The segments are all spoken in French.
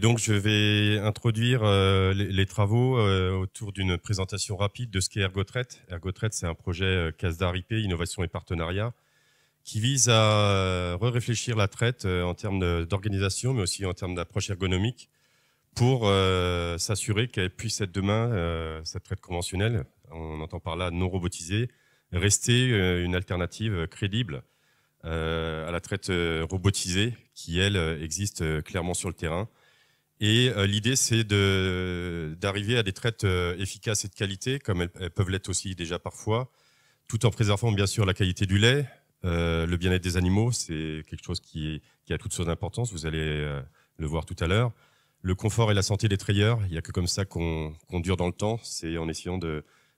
Donc, je vais introduire les travaux autour d'une présentation rapide de ce qu'est ErgoTrait. ErgoTrait, c'est un projet CASDAR IP, Innovation et Partenariat, qui vise à réfléchir la traite en termes d'organisation, mais aussi en termes d'approche ergonomique, pour s'assurer qu'elle puisse être demain, cette traite conventionnelle, on entend par là non robotisée, rester une alternative crédible à la traite robotisée, qui, elle, existe clairement sur le terrain. Et l'idée, c'est d'arriver à des traites efficaces et de qualité, comme elles peuvent l'être aussi déjà parfois, tout en préservant bien sûr la qualité du lait, le bien-être des animaux, c'est quelque chose qui a toute son importance, vous allez le voir tout à l'heure. Le confort et la santé des treilleurs, il n'y a que comme ça qu'on dure dans le temps, c'est en essayant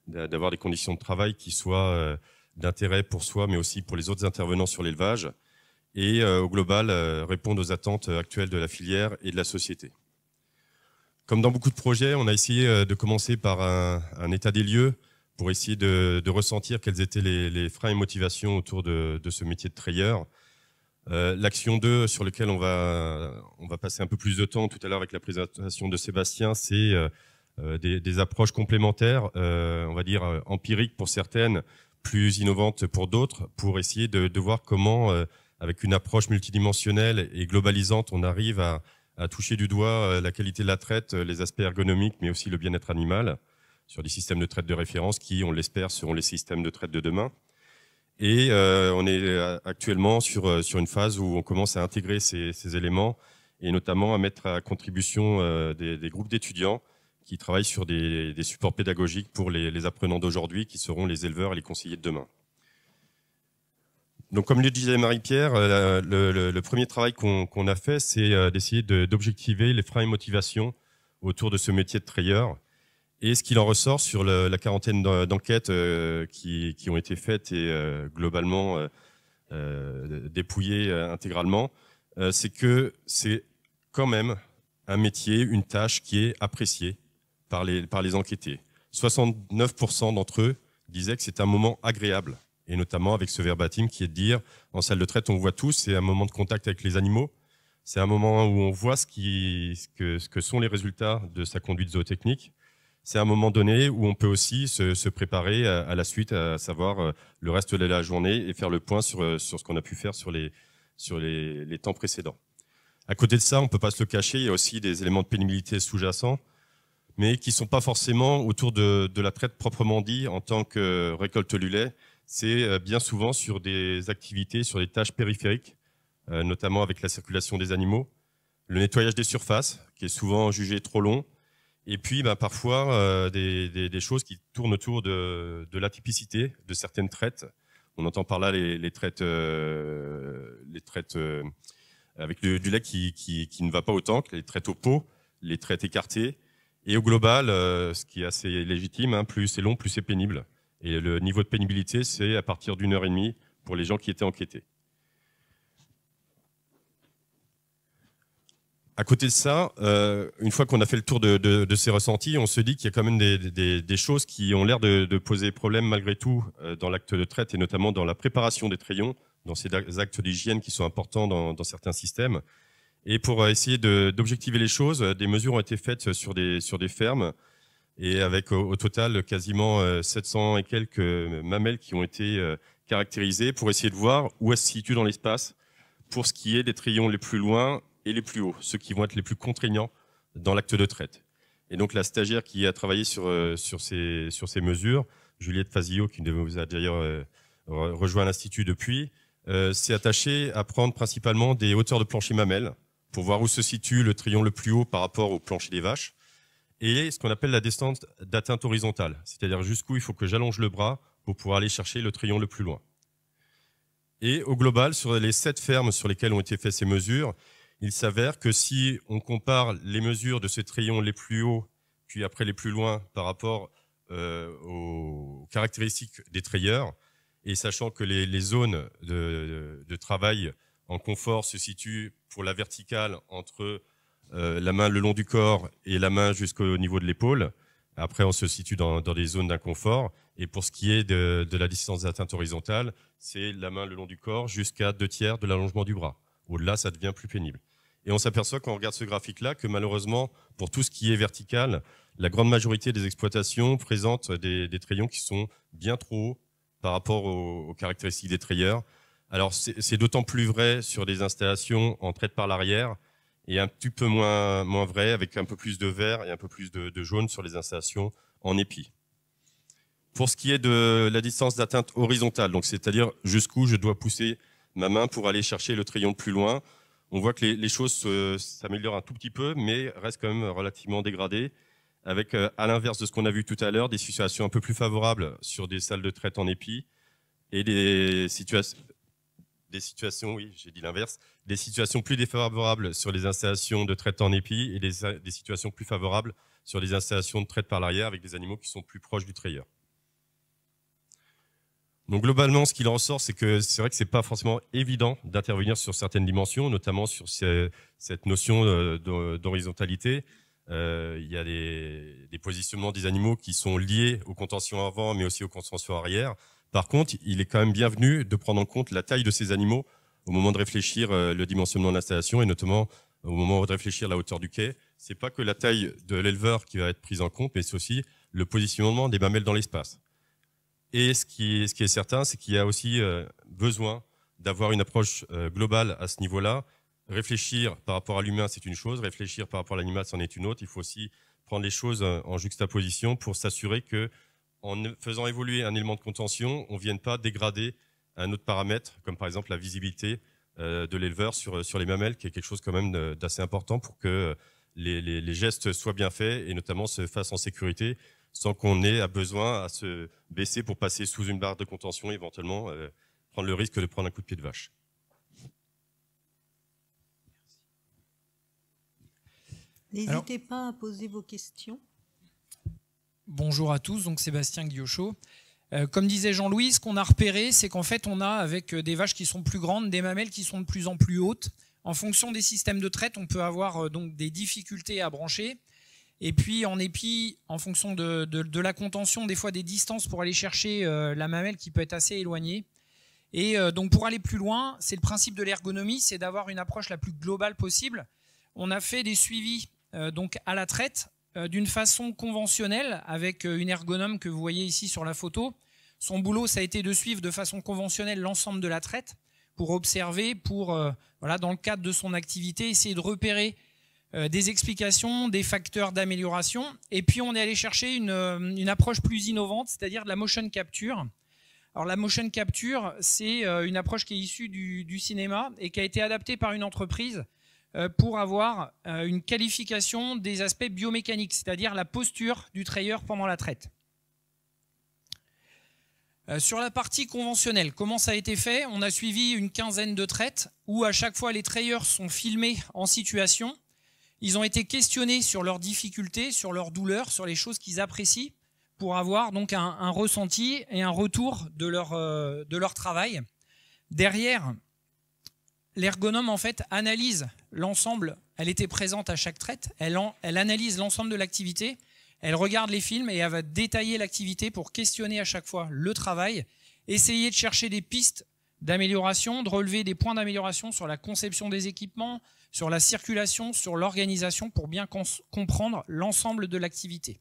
d'avoir des conditions de travail qui soient d'intérêt pour soi, mais aussi pour les autres intervenants sur l'élevage, et au global répondre aux attentes actuelles de la filière et de la société. Comme dans beaucoup de projets, on a essayé de commencer par un état des lieux pour essayer de ressentir quels étaient les freins et motivations autour de ce métier de treilleur. L'action 2, sur lequel on va passer un peu plus de temps tout à l'heure avec la présentation de Sébastien, c'est des approches complémentaires, on va dire empiriques pour certaines, plus innovantes pour d'autres, pour essayer de voir comment, avec une approche multidimensionnelle et globalisante, on arrive à toucher du doigt la qualité de la traite, les aspects ergonomiques, mais aussi le bien-être animal, sur des systèmes de traite de référence qui, on l'espère, seront les systèmes de traite de demain. Et on est actuellement sur une phase où on commence à intégrer ces éléments et notamment à mettre à contribution des groupes d'étudiants qui travaillent sur des supports pédagogiques pour les apprenants d'aujourd'hui qui seront les éleveurs et les conseillers de demain. Donc, comme le disait Marie-Pierre, le premier travail qu'on a fait, c'est d'essayer d'objectiver les freins et motivations autour de ce métier de treilleur. Et ce qu'il en ressort sur la quarantaine d'enquêtes qui ont été faites et globalement dépouillées intégralement, c'est que c'est quand même un métier, une tâche qui est appréciée par les enquêtés. 69% d'entre eux disaient que c'est un moment agréable, et notamment avec ce verbatim qui est de dire, en salle de traite, on voit tous, c'est un moment de contact avec les animaux, c'est un moment où on voit ce que sont les résultats de sa conduite zootechnique. C'est un moment donné où on peut aussi se préparer à la suite, à savoir le reste de la journée et faire le point sur ce qu'on a pu faire sur les temps précédents. À côté de ça, on ne peut pas se le cacher, il y a aussi des éléments de pénibilité sous-jacents, mais qui ne sont pas forcément autour de la traite proprement dit en tant que récolte du lait. C'est bien souvent sur des activités, sur des tâches périphériques, notamment avec la circulation des animaux, le nettoyage des surfaces, qui est souvent jugé trop long, et puis parfois des choses qui tournent autour de l'atypicité de certaines traites. On entend par là les traites avec du lait qui ne va pas autant, que les traites au pot, les traites écartées. Et au global, ce qui est assez légitime, plus c'est long, plus c'est pénible. Et le niveau de pénibilité, c'est à partir d'1h30 pour les gens qui étaient enquêtés. À côté de ça, une fois qu'on a fait le tour de ces ressentis, on se dit qu'il y a quand même des choses qui ont l'air de poser problème malgré tout dans l'acte de traite et notamment dans la préparation des trayons, dans ces actes d'hygiène qui sont importants dans certains systèmes. Et pour essayer d'objectiver les choses, des mesures ont été faites sur des fermes et avec au total quasiment 700 et quelques mamelles qui ont été caractérisées pour essayer de voir où elles se situent dans l'espace pour ce qui est des trayons les plus loin et les plus hauts, ceux qui vont être les plus contraignants dans l'acte de traite. Et donc la stagiaire qui a travaillé sur ces mesures, Juliette Fazillo, qui vous a d'ailleurs rejoint l'Institut depuis, s'est attachée à prendre principalement des hauteurs de plancher mamelles pour voir où se situe le trayon le plus haut par rapport au plancher des vaches, et ce qu'on appelle la distance d'atteinte horizontale, c'est-à-dire jusqu'où il faut que j'allonge le bras pour pouvoir aller chercher le trayon le plus loin. Et au global, sur les 7 fermes sur lesquelles ont été faites ces mesures, il s'avère que si on compare les mesures de ces trayons les plus hauts, puis après les plus loin par rapport aux caractéristiques des trayeurs, et sachant que les zones de travail en confort se situent pour la verticale entre la main le long du corps et la main jusqu'au niveau de l'épaule. Après, on se situe dans des zones d'inconfort. Et pour ce qui est de la distance d'atteinte horizontale, c'est la main le long du corps jusqu'à 2/3 de l'allongement du bras. Au-delà, ça devient plus pénible. Et on s'aperçoit quand on regarde ce graphique-là que malheureusement, pour tout ce qui est vertical, la grande majorité des exploitations présentent des trayons qui sont bien trop hauts par rapport aux caractéristiques des trayeurs. Alors c'est d'autant plus vrai sur des installations en traite par l'arrière et un petit peu moins vrai avec un peu plus de vert et un peu plus de jaune sur les installations en épi. Pour ce qui est de la distance d'atteinte horizontale, donc c'est-à-dire jusqu'où je dois pousser ma main pour aller chercher le trayon plus loin, on voit que les choses s'améliorent un tout petit peu, mais restent quand même relativement dégradées, avec, à l'inverse de ce qu'on a vu tout à l'heure, des situations un peu plus favorables sur des salles de traite en épi et des situations, oui, j'ai dit l'inverse, des situations plus défavorables sur les installations de traite en épi et des situations plus favorables sur les installations de traite par l'arrière avec des animaux qui sont plus proches du trayeur. Donc globalement, ce qu'il en ressort, c'est que c'est vrai que c'est pas forcément évident d'intervenir sur certaines dimensions, notamment sur cette notion d'horizontalité. Il y a des positionnements des animaux qui sont liés aux contentions avant, mais aussi aux contentions arrière. Par contre, il est quand même bienvenu de prendre en compte la taille de ces animaux au moment de réfléchir le dimensionnement de l'installation et notamment au moment de réfléchir la hauteur du quai. C'est pas que la taille de l'éleveur qui va être prise en compte, mais c'est aussi le positionnement des mamelles dans l'espace. Et ce qui est certain, c'est qu'il y a aussi besoin d'avoir une approche globale à ce niveau-là. Réfléchir par rapport à l'humain, c'est une chose. Réfléchir par rapport à l'animal, c'en est une autre. Il faut aussi prendre les choses en juxtaposition pour s'assurer que, en faisant évoluer un élément de contention, on ne vienne pas dégrader un autre paramètre, comme par exemple la visibilité de l'éleveur sur les mamelles, qui est quelque chose quand même d'assez important pour que les gestes soient bien faits et notamment se fassent en sécurité, sans qu'on ait besoin à se baisser pour passer sous une barre de contention et éventuellement prendre le risque de prendre un coup de pied de vache. N'hésitez pas à poser vos questions. Bonjour à tous, donc Sébastien Guillochot. Comme disait Jean-Louis, ce qu'on a repéré, c'est qu'en fait, on a avec des vaches qui sont plus grandes, des mamelles qui sont de plus en plus hautes. En fonction des systèmes de traite, on peut avoir donc des difficultés à brancher. Et puis en épi, en fonction de la contention, des fois des distances pour aller chercher la mamelle qui peut être assez éloignée. Et donc pour aller plus loin, c'est le principe de l'ergonomie, c'est d'avoir une approche la plus globale possible. On a fait des suivis donc à la traite d'une façon conventionnelle avec une ergonome que vous voyez ici sur la photo. Son boulot, ça a été de suivre de façon conventionnelle l'ensemble de la traite pour observer, pour voilà, dans le cadre de son activité, essayer de repérer des explications, des facteurs d'amélioration. Et puis on est allé chercher une approche plus innovante, c'est-à-dire de la motion capture. Alors la motion capture, c'est une approche qui est issue du cinéma et qui a été adaptée par une entreprise pour avoir une qualification des aspects biomécaniques, c'est-à-dire la posture du trayeur pendant la traite. Sur la partie conventionnelle, comment ça a été fait? On a suivi une quinzaine de traites où à chaque fois les trayeurs sont filmés en situation. Ils ont été questionnés sur leurs difficultés, sur leurs douleurs, sur les choses qu'ils apprécient pour avoir donc un ressenti et un retour de leur travail. Derrière, l'ergonome en fait analyse l'ensemble, elle était présente à chaque traite, elle analyse l'ensemble de l'activité, elle regarde les films et elle va détailler l'activité pour questionner à chaque fois le travail, essayer de chercher des pistes d'amélioration, de relever des points d'amélioration sur la conception des équipements, sur la circulation, sur l'organisation pour bien comprendre l'ensemble de l'activité.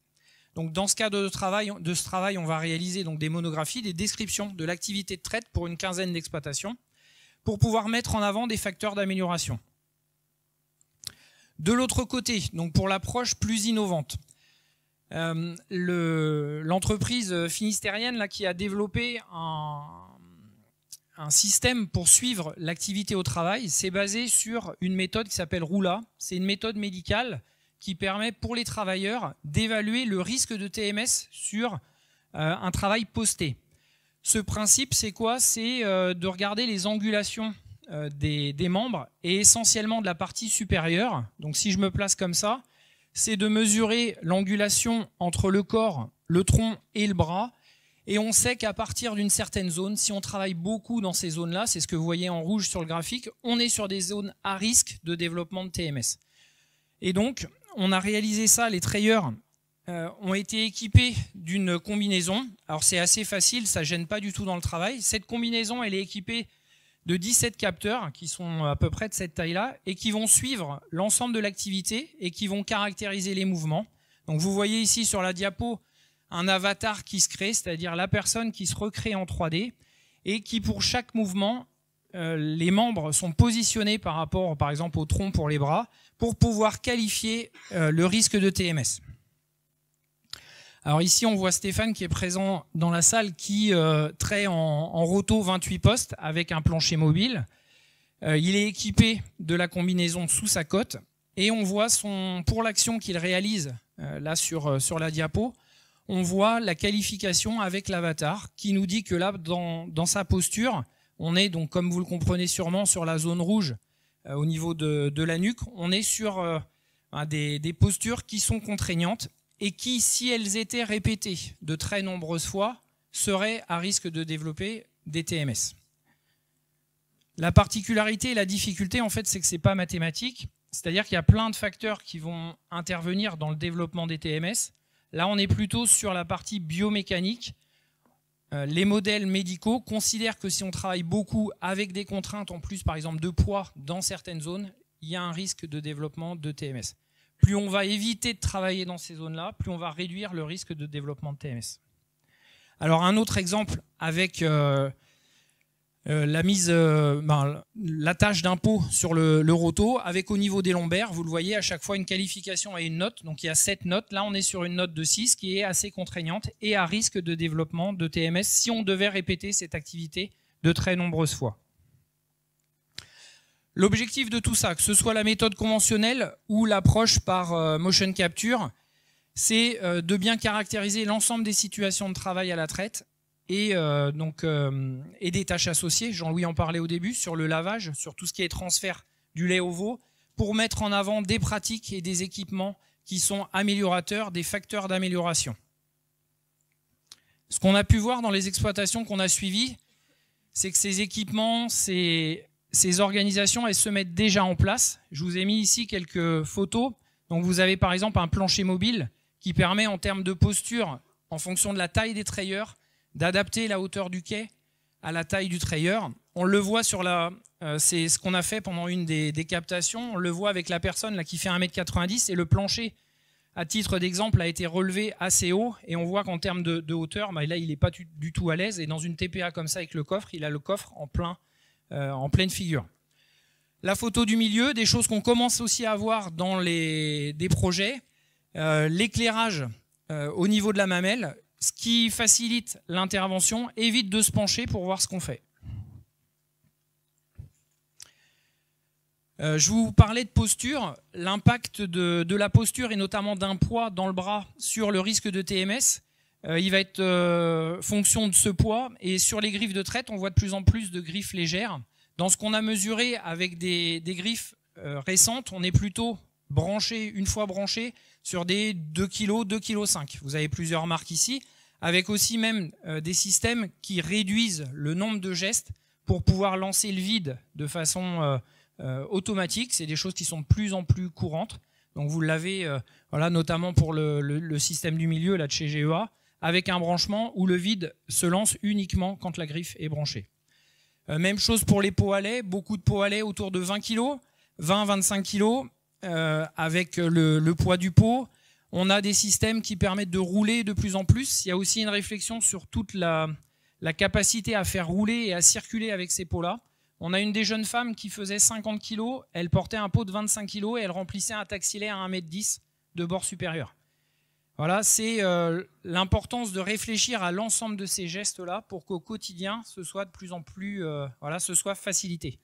Donc dans ce cadre de ce travail, on va réaliser donc des monographies, des descriptions de l'activité de traite pour une quinzaine d'exploitations pour pouvoir mettre en avant des facteurs d'amélioration. De l'autre côté, donc pour l'approche plus innovante, l'entreprise finistérienne là, qui a développé un système pour suivre l'activité au travail, c'est basé sur une méthode qui s'appelle Roula. C'est une méthode médicale qui permet pour les travailleurs d'évaluer le risque de TMS sur un travail posté. Ce principe, c'est quoi? C'est de regarder les angulations des membres et essentiellement de la partie supérieure. Donc si je me place comme ça, c'est de mesurer l'angulation entre le corps, le tronc et le bras. Et on sait qu'à partir d'une certaine zone, si on travaille beaucoup dans ces zones-là, c'est ce que vous voyez en rouge sur le graphique, on est sur des zones à risque de développement de TMS. Et donc, on a réalisé ça, les trayeurs ont été équipés d'une combinaison. Alors c'est assez facile, ça ne gêne pas du tout dans le travail. Cette combinaison, elle est équipée de 17 capteurs qui sont à peu près de cette taille-là et qui vont suivre l'ensemble de l'activité et qui vont caractériser les mouvements. Donc vous voyez ici sur la diapo un avatar qui se crée, c'est-à-dire la personne qui se recrée en 3D et qui pour chaque mouvement, les membres sont positionnés par rapport par exemple au tronc pour les bras pour pouvoir qualifier le risque de TMS. Alors ici, on voit Stéphane qui est présent dans la salle qui traite en roto 28 postes avec un plancher mobile. Il est équipé de la combinaison sous sa cote et on voit pour l'action qu'il réalise là sur la diapo, on voit la qualification avec l'avatar qui nous dit que là, dans sa posture, on est donc, comme vous le comprenez sûrement, sur la zone rouge au niveau de la nuque. On est sur des postures qui sont contraignantes et qui, si elles étaient répétées de très nombreuses fois, seraient à risque de développer des TMS. La particularité et la difficulté, en fait, c'est que ce n'est pas mathématique. C'est-à-dire qu'il y a plein de facteurs qui vont intervenir dans le développement des TMS. Là, on est plutôt sur la partie biomécanique. Les modèles médicaux considèrent que si on travaille beaucoup avec des contraintes, en plus, par exemple, de poids dans certaines zones, il y a un risque de développement de TMS. Plus on va éviter de travailler dans ces zones-là, plus on va réduire le risque de développement de TMS. Alors un autre exemple avec l'attache d'un pot sur le roto, avec au niveau des lombaires, vous le voyez, à chaque fois une qualification et une note. Donc il y a 7 notes. Là, on est sur une note de 6 qui est assez contraignante et à risque de développement de TMS si on devait répéter cette activité de très nombreuses fois. L'objectif de tout ça, que ce soit la méthode conventionnelle ou l'approche par motion capture, c'est de bien caractériser l'ensemble des situations de travail à la traite et des tâches associées. Jean-Louis en parlait au début sur le lavage, sur tout ce qui est transfert du lait au veau, pour mettre en avant des pratiques et des équipements qui sont améliorateurs, des facteurs d'amélioration. Ce qu'on a pu voir dans les exploitations qu'on a suivies, c'est que ces équipements, ces organisations, elles se mettent déjà en place. Je vous ai mis ici quelques photos. Donc vous avez par exemple un plancher mobile qui permet en termes de posture, en fonction de la taille des trayeurs, d'adapter la hauteur du quai à la taille du trayeur. On le voit c'est ce qu'on a fait pendant une des captations. On le voit avec la personne là, qui fait 1,90 m et le plancher, à titre d'exemple, a été relevé assez haut. Et on voit qu'en termes de hauteur, là, il n'est pas du tout à l'aise. Et dans une TPA comme ça avec le coffre, il a le coffre en pleine figure. La photo du milieu, des choses qu'on commence aussi à voir dans des projets, l'éclairage au niveau de la mamelle, ce qui facilite l'intervention, évite de se pencher pour voir ce qu'on fait. Je vous parlais de posture, l'impact de la posture et notamment d'un poids dans le bras sur le risque de TMS. Il va être fonction de ce poids et sur les griffes de traite, on voit de plus en plus de griffes légères. Dans ce qu'on a mesuré avec des griffes récentes, on est plutôt branché, une fois branché, sur des 2 kg, 2,5 kg. Vous avez plusieurs marques ici, avec aussi même des systèmes qui réduisent le nombre de gestes pour pouvoir lancer le vide de façon automatique. C'est des choses qui sont de plus en plus courantes. Donc vous l'avez notamment pour le système du milieu là, de chez GEA, avec un branchement où le vide se lance uniquement quand la griffe est branchée. Même chose pour les pots à lait, beaucoup de pots à lait autour de 20 kg, 20-25 kg, avec le poids du pot. On a des systèmes qui permettent de rouler de plus en plus. Il y a aussi une réflexion sur toute la capacité à faire rouler et à circuler avec ces pots-là. On a une des jeunes femmes qui faisait 50 kg, elle portait un pot de 25 kg et elle remplissait un taxilaire à 1,10 m de bord supérieur. Voilà, c'est l'importance de réfléchir à l'ensemble de ces gestes-là pour qu'au quotidien, ce soit de plus en plus, ce soit facilité.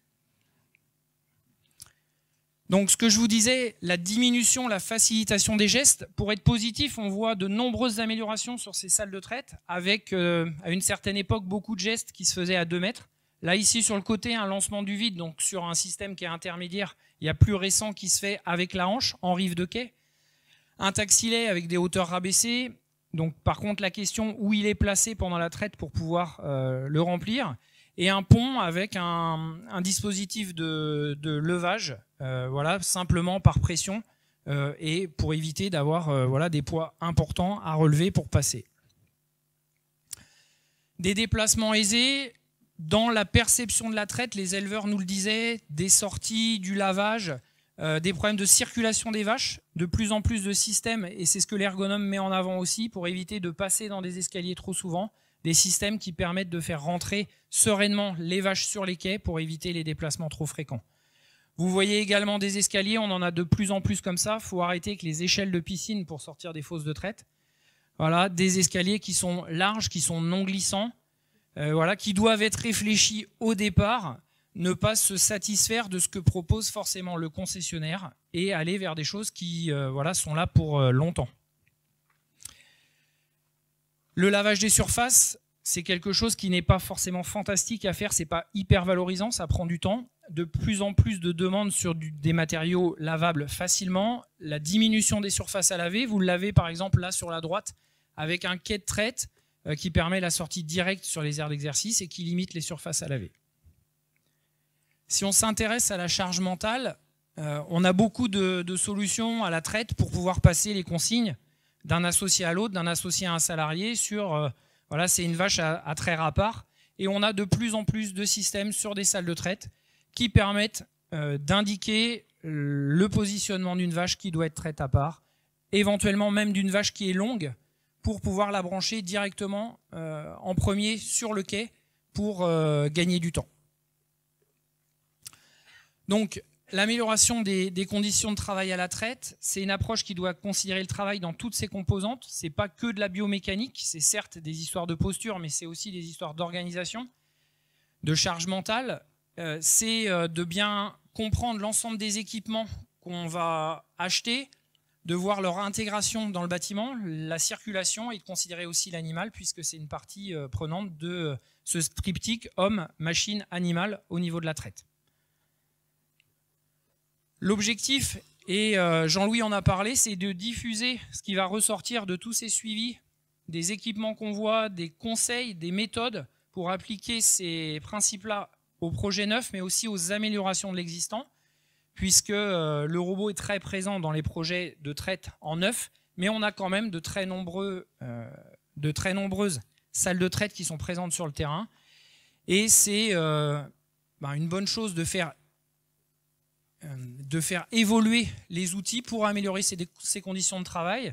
Donc, ce que je vous disais, la diminution, la facilitation des gestes, pour être positif, on voit de nombreuses améliorations sur ces salles de traite, avec, à une certaine époque, beaucoup de gestes qui se faisaient à 2 mètres. Là, ici, sur le côté, un lancement du vide, donc sur un système qui est intermédiaire, il y a plus récent qui se fait avec la hanche, en rive de quai. Un taxilet avec des hauteurs rabaissées. Donc, par contre, la question où il est placé pendant la traite pour pouvoir le remplir. Et un pont avec un dispositif de levage, simplement par pression, et pour éviter d'avoir des poids importants à relever pour passer. Des déplacements aisés, Dans la perception de la traite, les éleveurs nous le disaient, des sorties, du lavage, des problèmes de circulation des vaches, de plus en plus de systèmes, et c'est ce que l'ergonome met en avant aussi, pour éviter de passer dans des escaliers trop souvent, des systèmes qui permettent de faire rentrer sereinement les vaches sur les quais pour éviter les déplacements trop fréquents. Vous voyez également des escaliers, on en a de plus en plus comme ça, il faut arrêter avec les échelles de piscine pour sortir des fosses de traite. Voilà, des escaliers qui sont larges, qui sont non glissants, voilà, qui doivent être réfléchis au départ, ne pas se satisfaire de ce que propose forcément le concessionnaire et aller vers des choses qui voilà, sont là pour longtemps. Le lavage des surfaces, c'est quelque chose qui n'est pas forcément fantastique à faire, c'est pas hyper valorisant, ça prend du temps. De plus en plus de demandes sur des matériaux lavables facilement. La diminution des surfaces à laver, vous l'avez par exemple là sur la droite, avec un quai de traite qui permet la sortie directe sur les aires d'exercice et qui limite les surfaces à laver. Si on s'intéresse à la charge mentale, on a beaucoup de solutions à la traite pour pouvoir passer les consignes d'un associé à l'autre, d'un associé à un salarié sur, voilà, c'est une vache à traire à part. Et on a de plus en plus de systèmes sur des salles de traite qui permettent d'indiquer le positionnement d'une vache qui doit être traite à part, éventuellement même d'une vache qui est longue, pour pouvoir la brancher directement en premier sur le quai pour gagner du temps. Donc, l'amélioration des conditions de travail à la traite, c'est une approche qui doit considérer le travail dans toutes ses composantes. Ce n'est pas que de la biomécanique, c'est certes des histoires de posture, mais c'est aussi des histoires d'organisation, de charge mentale. C'est de bien comprendre l'ensemble des équipements qu'on va acheter, de voir leur intégration dans le bâtiment, la circulation et de considérer aussi l'animal puisque c'est une partie prenante de ce triptyque homme, machine, animal au niveau de la traite. L'objectif, et Jean-Louis en a parlé, c'est de diffuser ce qui va ressortir de tous ces suivis, des équipements qu'on voit, des conseils, des méthodes pour appliquer ces principes-là aux projets neufs mais aussi aux améliorations de l'existant, puisque le robot est très présent dans les projets de traite en neuf, mais on a quand même de très nombreuses salles de traite qui sont présentes sur le terrain. Et c'est une bonne chose de faire évoluer les outils pour améliorer ces conditions de travail,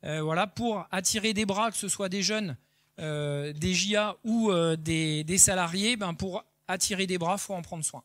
voilà, pour attirer des bras, que ce soit des jeunes, des JA ou des salariés. Pour attirer des bras, il faut en prendre soin.